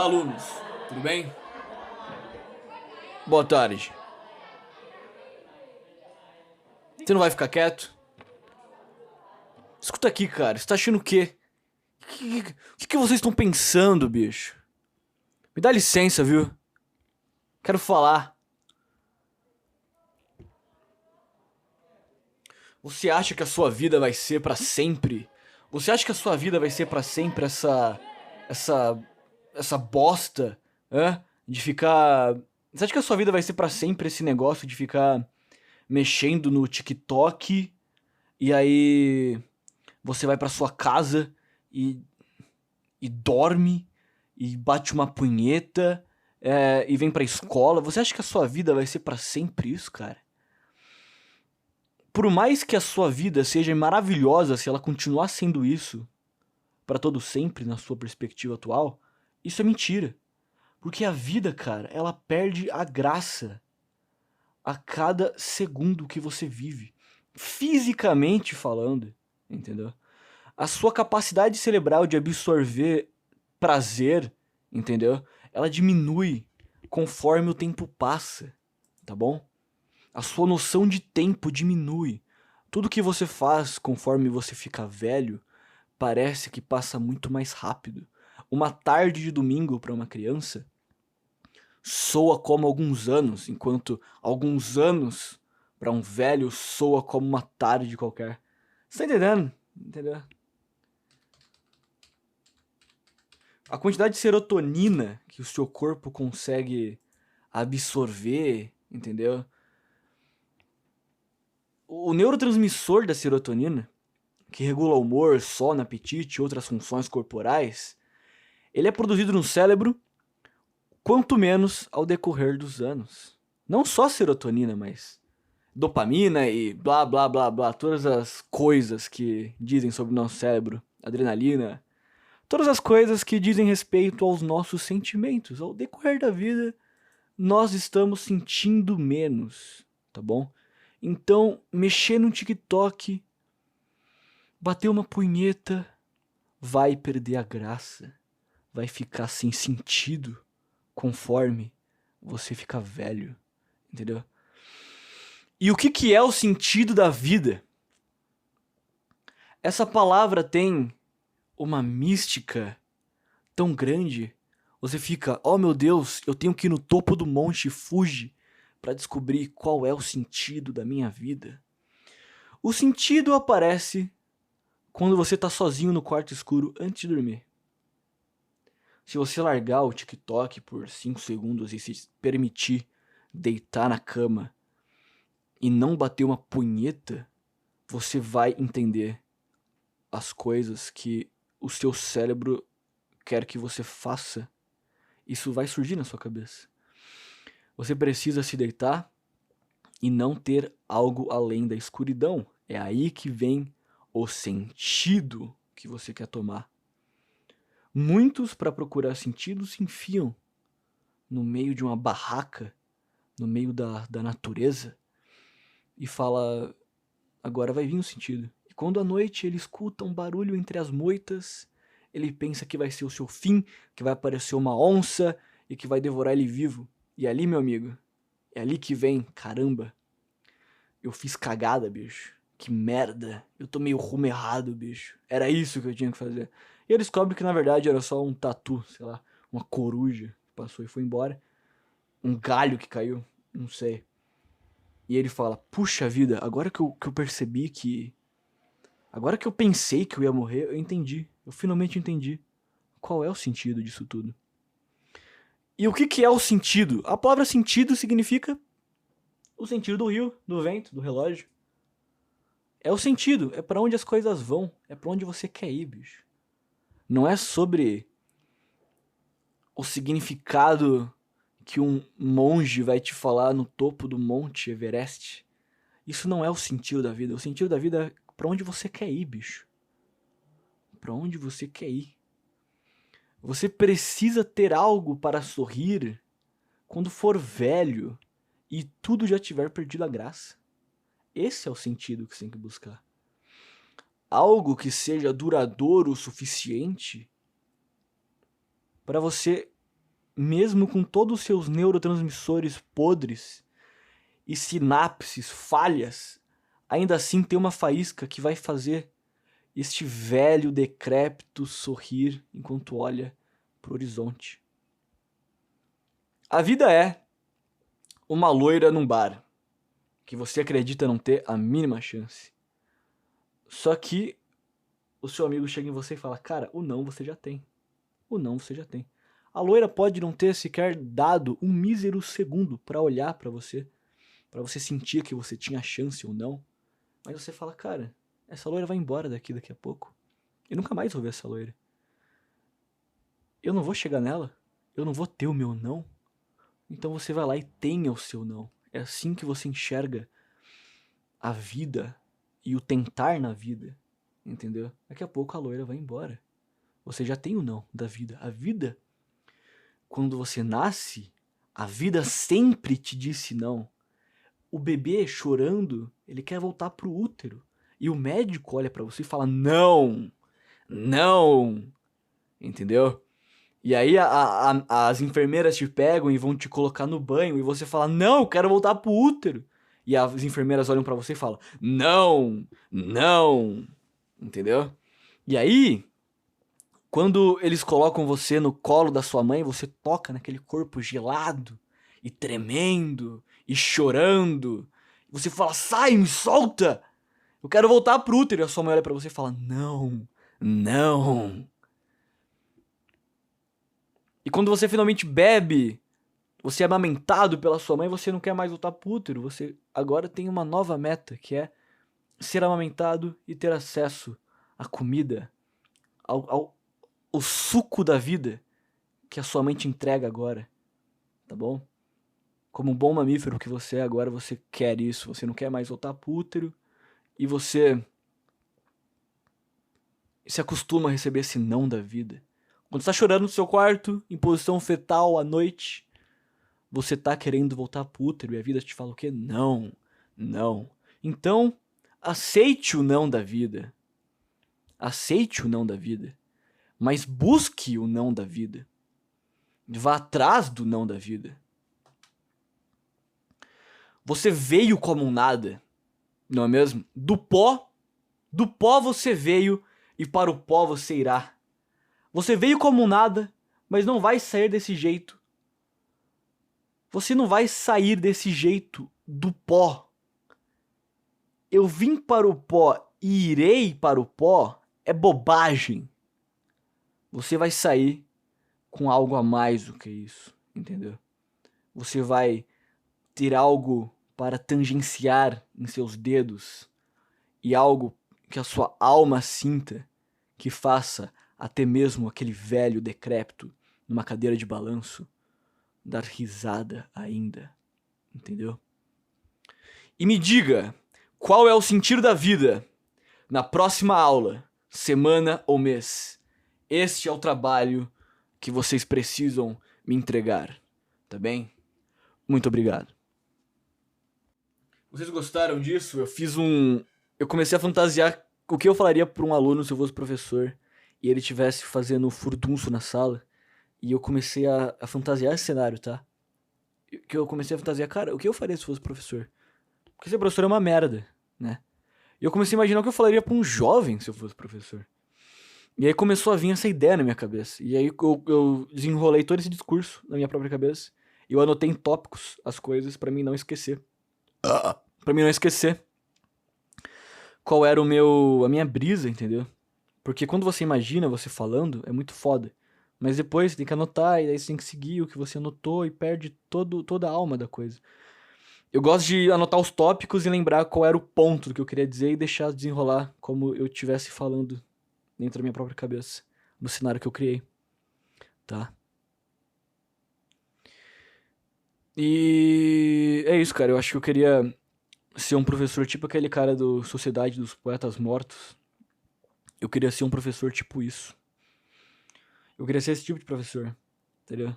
alunos, tudo bem? Boa tarde. Você não vai ficar quieto? Escuta aqui, cara, você tá achando o quê? O que vocês estão pensando, bicho? Me dá licença, viu? Quero falar. Você acha que a sua vida vai ser pra sempre? Você acha que a sua vida vai ser pra sempre essa essa bosta, de ficar. Você acha que a sua vida vai ser pra sempre esse negócio de ficar mexendo no TikTok e aí você vai pra sua casa e, e dorme e bate uma punheta e vem pra escola? Você acha que a sua vida vai ser pra sempre isso, cara? Por mais que a sua vida seja maravilhosa, se ela continuar sendo isso pra todo sempre na sua perspectiva atual, isso é mentira. Porque a vida, cara, ela perde a graça a cada segundo que você vive. Fisicamente falando, entendeu? A sua capacidade cerebral de absorver prazer, entendeu? Ela diminui conforme o tempo passa, tá bom? A sua noção de tempo diminui. Tudo que você faz conforme você fica velho parece que passa muito mais rápido. Uma tarde de domingo para uma criança soa como alguns anos, enquanto alguns anos para um velho soa como uma tarde qualquer. Você tá entendendo? Entendeu? A quantidade de serotonina que o seu corpo consegue absorver, entendeu? O neurotransmissor da serotonina, que regula o humor, sono, apetite e outras funções corporais, ele é produzido no cérebro quanto menos ao decorrer dos anos. Não só serotonina, mas dopamina e blá blá blá blá, todas as coisas que dizem sobre o nosso cérebro, adrenalina, todas as coisas que dizem respeito aos nossos sentimentos. Ao decorrer da vida, nós estamos sentindo menos, tá bom? Então, mexer no TikTok, bater uma punheta, vai perder a graça, vai ficar sem sentido conforme você ficar velho, entendeu? E o que é o sentido da vida? Essa palavra tem uma mística tão grande. Você fica, oh meu Deus, eu tenho que ir no topo do Monte Fuji para descobrir qual é o sentido da minha vida. O sentido aparece quando você tá sozinho no quarto escuro antes de dormir. Se você largar o TikTok por 5 segundos e se permitir deitar na cama e não bater uma punheta, você vai entender as coisas que o seu cérebro quer que você faça. Isso vai surgir na sua cabeça. Você precisa se deitar e não ter algo além da escuridão. É aí que vem o sentido que você quer tomar. Muitos, para procurar sentido, se enfiam no meio de uma barraca, no meio da natureza, e fala, agora vai vir o sentido. E quando à noite ele escuta um barulho entre as moitas, ele pensa que vai ser o seu fim, que vai aparecer uma onça e que vai devorar ele vivo. E ali, meu amigo, é ali que vem, caramba, eu fiz cagada, bicho. Que merda, eu tomei o rumo errado, bicho. Era isso que eu tinha que fazer. E ele descobre que na verdade era só um tatu, sei lá, uma coruja que passou e foi embora. Um galho que caiu, não sei. E ele fala, puxa vida, agora que eu percebi que... Agora que eu pensei que eu ia morrer, eu entendi. Eu finalmente entendi. Qual é o sentido disso tudo? E o que é o sentido? A palavra sentido significa o sentido do rio, do vento, do relógio. É o sentido, é pra onde as coisas vão, é pra onde você quer ir, bicho. Não é sobre o significado que um monge vai te falar no topo do Monte Everest. Isso não é o sentido da vida. O sentido da vida é pra onde você quer ir, bicho. Pra onde você quer ir. Você precisa ter algo para sorrir quando for velho e tudo já tiver perdido a graça. Esse é o sentido que você tem que buscar. Algo que seja duradouro o suficiente para você mesmo com todos os seus neurotransmissores podres e sinapses falhas, ainda assim tem uma faísca que vai fazer este velho decrépito sorrir enquanto olha pro horizonte. A vida é uma loira num bar, que você acredita não ter a mínima chance. Só que o seu amigo chega em você e fala, cara, o não você já tem. O não você já tem. A loira pode não ter sequer dado um mísero segundo pra olhar pra você sentir que você tinha chance ou não. Mas você fala, cara, essa loira vai embora daqui a pouco. Eu nunca mais vou ver essa loira. Eu não vou chegar nela. Eu não vou ter o meu não. Então você vai lá e tenha o seu não. É assim que você enxerga a vida e o tentar na vida. Entendeu? Daqui a pouco a loira vai embora. Você já tem o não da vida. A vida, quando você nasce, a vida sempre te disse não. O bebê chorando, ele quer voltar pro útero. E o médico olha pra você e fala, não, não, entendeu? E aí as enfermeiras te pegam e vão te colocar no banho e você fala, não, eu quero voltar pro útero. E as enfermeiras olham pra você e falam, não, não, entendeu? E aí, quando eles colocam você no colo da sua mãe, você toca naquele corpo gelado e tremendo e chorando. Você fala, sai, me solta! Eu quero voltar pro útero. E a sua mãe olha pra você e fala, não, não. E quando você finalmente bebe, você é amamentado pela sua mãe, você não quer mais voltar pro útero. Você agora tem uma nova meta, que é ser amamentado e ter acesso à comida, ao suco da vida que a sua mãe te entrega agora. Tá bom? Como um bom mamífero que você é agora, você quer isso. Você não quer mais voltar pro útero. E você se acostuma a receber esse não da vida. Quando você tá chorando no seu quarto, em posição fetal à noite, você tá querendo voltar pro útero e a vida te fala o quê? Não, não. Então, aceite o não da vida. Aceite o não da vida. Mas busque o não da vida. Vá atrás do não da vida. Você veio como um nada, não é mesmo? Do pó você veio e para o pó você irá. Você veio como um nada, mas não vai sair desse jeito. Você não vai sair desse jeito do pó. Eu vim para o pó e irei para o pó é bobagem. Você vai sair com algo a mais do que isso, entendeu? Você vai ter algo para tangenciar em seus dedos e algo que a sua alma sinta, que faça até mesmo aquele velho decrépito numa cadeira de balanço dar risada ainda, entendeu? E me diga, qual é o sentido da vida na próxima aula, semana ou mês? Este é o trabalho que vocês precisam me entregar, tá bem? Muito obrigado. Vocês gostaram disso? Eu comecei a fantasiar o que eu falaria para um aluno se eu fosse professor e ele estivesse fazendo furdunço na sala. E eu comecei a fantasiar esse cenário, tá? Que eu comecei a fantasiar, cara, o que eu faria se fosse professor? Porque ser professor é uma merda, né? E eu comecei a imaginar o que eu falaria pra um jovem se eu fosse professor. E aí começou a vir essa ideia na minha cabeça. E aí eu desenrolei todo esse discurso na minha própria cabeça. E eu anotei em tópicos as coisas pra mim não esquecer. Pra mim não esquecer qual era a minha brisa, entendeu? Porque quando você imagina você falando, é muito foda. Mas depois você tem que anotar, e aí você tem que seguir o que você anotou e perde toda a alma da coisa. Eu gosto de anotar os tópicos e lembrar qual era o ponto do que eu queria dizer e deixar desenrolar como eu estivesse falando dentro da minha própria cabeça, no cenário que eu criei, tá? E é isso, cara. Eu acho que eu queria ser um professor tipo aquele cara do Sociedade dos Poetas Mortos. Eu queria ser um professor tipo isso. Eu queria ser esse tipo de professor, entendeu?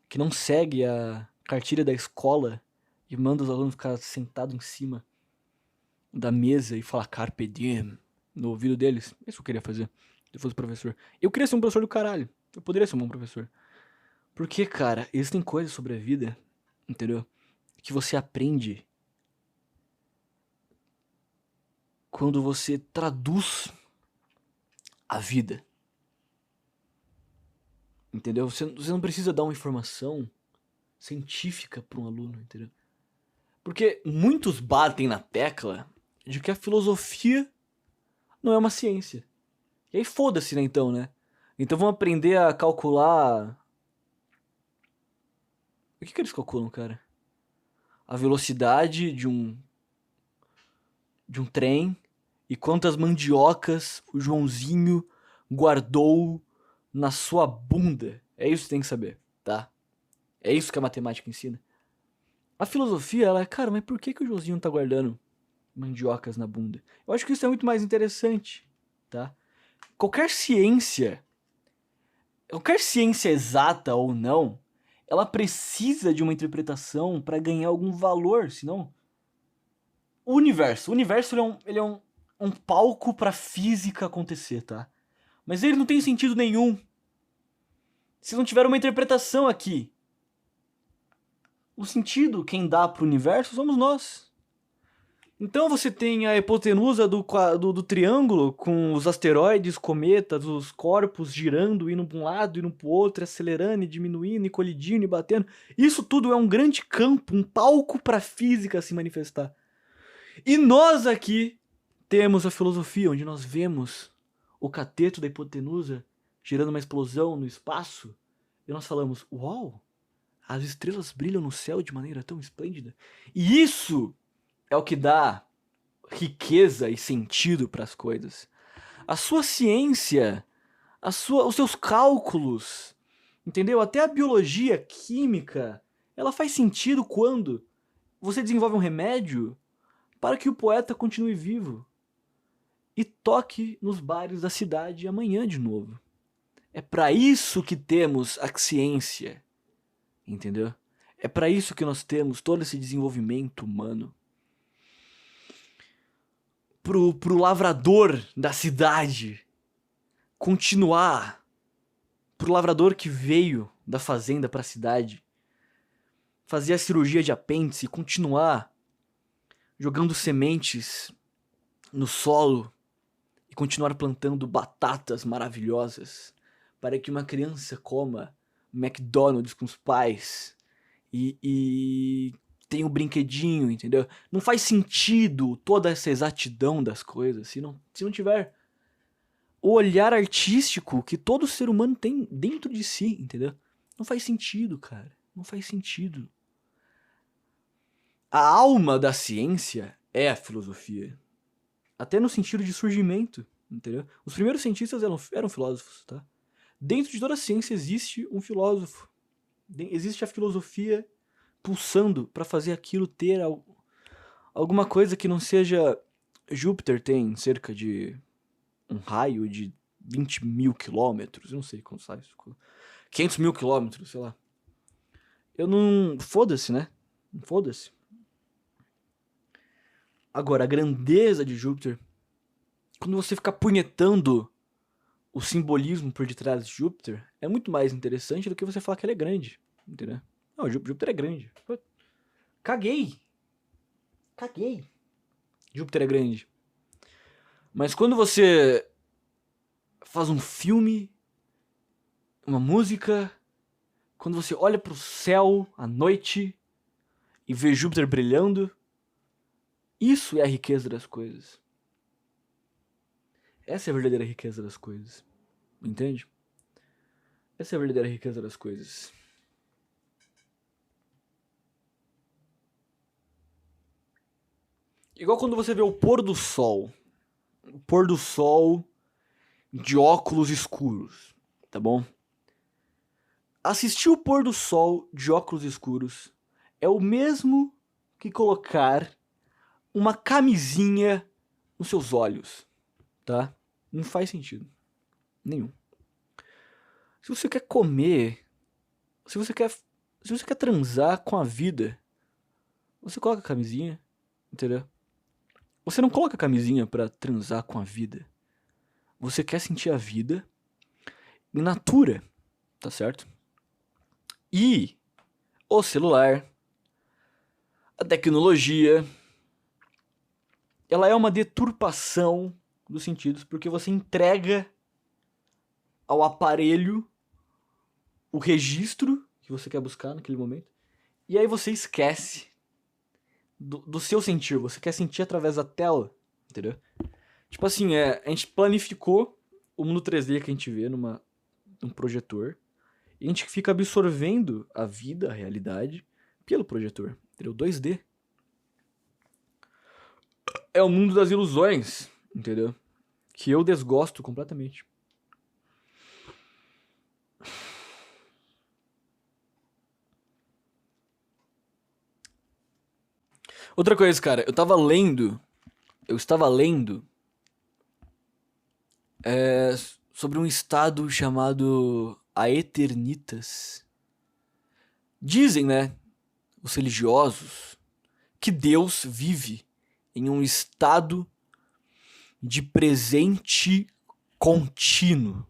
Que não segue a cartilha da escola e manda os alunos ficar sentados em cima da mesa e falar carpe diem no ouvido deles. Isso que eu queria fazer se eu fosse professor. Eu queria ser um professor do caralho. Eu poderia ser um bom professor. Porque, cara, existem coisas sobre a vida, entendeu? Que você aprende quando você traduz a vida. Entendeu? Você não precisa dar uma informação científica para um aluno, entendeu? Porque muitos batem na tecla de que a filosofia não é uma ciência. E aí foda-se, né, então, né? Então vão aprender a calcular... O que eles calculam, cara? A velocidade de um trem e quantas mandiocas o Joãozinho guardou na sua bunda. É isso que você tem que saber, tá? É isso que a matemática ensina. A filosofia, ela é, cara, mas por que o Joãozinho tá guardando mandiocas na bunda? Eu acho que isso é muito mais interessante, tá? Qualquer ciência exata ou não, ela precisa de uma interpretação para ganhar algum valor, senão... O universo ele é um palco pra física acontecer, tá? Mas ele não tem sentido nenhum se não tiver uma interpretação aqui. O sentido, quem dá pro universo, somos nós. Então você tem a hipotenusa do triângulo, com os asteroides, cometas, os corpos girando, indo para um lado, indo pro outro, acelerando, e diminuindo, e colidindo, e batendo. Isso tudo é um grande campo, um palco pra física se manifestar. E nós aqui temos a filosofia, onde nós vemos o cateto da hipotenusa gerando uma explosão no espaço, e nós falamos, uau, as estrelas brilham no céu de maneira tão esplêndida. E isso é o que dá riqueza e sentido para as coisas. A sua ciência, os seus cálculos, entendeu? Até a biologia, a química, ela faz sentido quando você desenvolve um remédio para que o poeta continue vivo e toque nos bares da cidade amanhã de novo. É para isso que temos a ciência, entendeu? É para isso que nós temos todo esse desenvolvimento humano. Pro lavrador da cidade continuar, pro lavrador que veio da fazenda pra cidade, fazer a cirurgia de apêndice e continuar jogando sementes no solo e continuar plantando batatas maravilhosas para que uma criança coma McDonald's com os pais e tem um brinquedinho, entendeu? Não faz sentido toda essa exatidão das coisas se não tiver o olhar artístico que todo ser humano tem dentro de si, entendeu? Não faz sentido, cara. Não faz sentido. A alma da ciência é a filosofia. Até no sentido de surgimento, entendeu? Os primeiros cientistas eram filósofos, tá? Dentro de toda a ciência existe um filósofo. Existe a filosofia pulsando para fazer aquilo ter alguma coisa que não seja... Júpiter tem cerca de um raio de 20 mil quilômetros, eu não sei quanto sai, 500 mil quilômetros, sei lá. Eu não... Foda-se, né? Foda-se. Agora, a grandeza de Júpiter, quando você fica punhetando o simbolismo por detrás de Júpiter, é muito mais interessante do que você falar que ele é grande, entendeu? Não, Júpiter é grande. Caguei. Júpiter é grande. Mas quando você faz um filme, uma música, quando você olha pro céu à noite e vê Júpiter brilhando, isso é a riqueza das coisas. Essa é a verdadeira riqueza das coisas. Entende? Essa é a verdadeira riqueza das coisas. Igual quando você vê o pôr do sol. O pôr do sol de óculos escuros, tá bom? Assistir o pôr do sol de óculos escuros é o mesmo que colocar uma camisinha nos seus olhos, tá? Não faz sentido nenhum. Se você quer comer, se você quer transar com a vida, você coloca a camisinha, entendeu? Você não coloca a camisinha pra transar com a vida. Você quer sentir a vida in natura, tá certo? E o celular, a tecnologia, ela é uma deturpação dos sentidos, porque você entrega ao aparelho o registro que você quer buscar naquele momento, e aí você esquece do seu sentir, você quer sentir através da tela, entendeu? Tipo assim, a gente planificou o mundo 3D que a gente vê num projetor, e a gente fica absorvendo a vida, a realidade, pelo projetor, entendeu? 2D. É o mundo das ilusões, entendeu? Que eu desgosto completamente. Outra coisa, cara, eu estava lendo sobre um estado chamado Aeternitas. Dizem, né, os religiosos, que Deus vive em um estado de presente contínuo.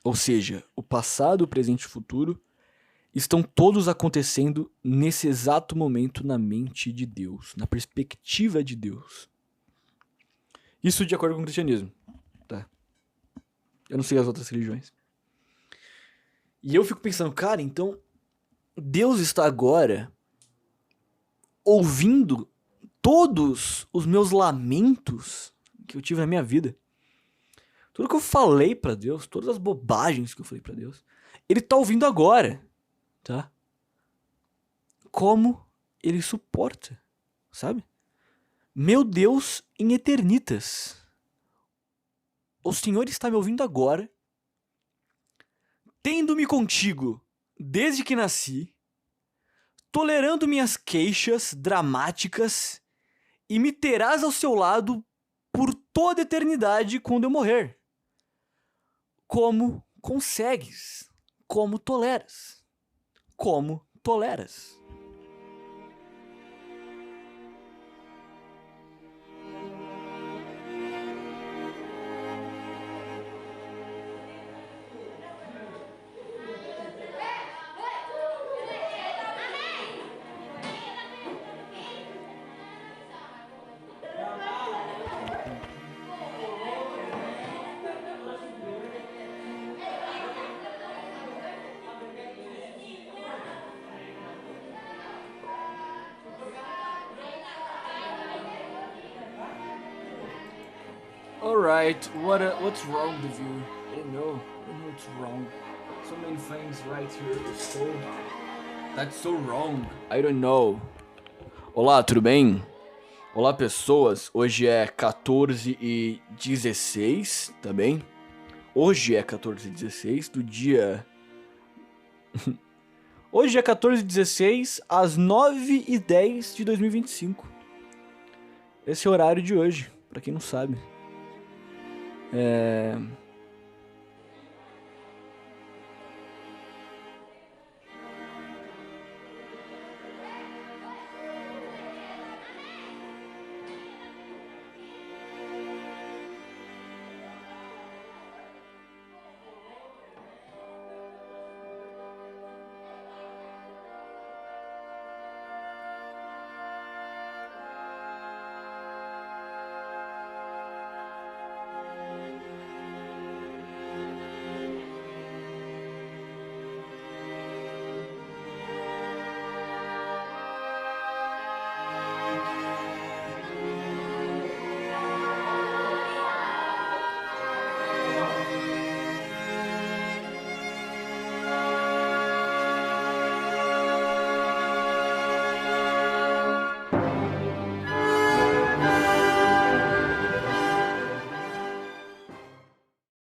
Ou seja, o passado, o presente e o futuro estão todos acontecendo nesse exato momento na mente de Deus, na perspectiva de Deus. Isso de acordo com o cristianismo, tá? Eu não sei as outras religiões. E eu fico pensando, cara, então Deus está agora ouvindo todos os meus lamentos que eu tive na minha vida. Tudo que eu falei pra Deus, todas as bobagens que eu falei pra Deus, Ele tá ouvindo agora, tá? Como Ele suporta, sabe? Meu Deus em eternitas. O Senhor está me ouvindo agora, tendo-me contigo desde que nasci, tolerando minhas queixas dramáticas, e me terás ao seu lado por toda a eternidade quando eu morrer. Como consegues? Como toleras? Como toleras? Alright, what's wrong with you? I don't know what's wrong. So many things right here. That's so wrong. I don't know. Olá, tudo bem? Olá, pessoas. Hoje é 14h16, tá bem? Hoje é 14h16 do dia... Hoje é 14h16 às 9h10 de 2025. Esse é o horário de hoje, pra quem não sabe.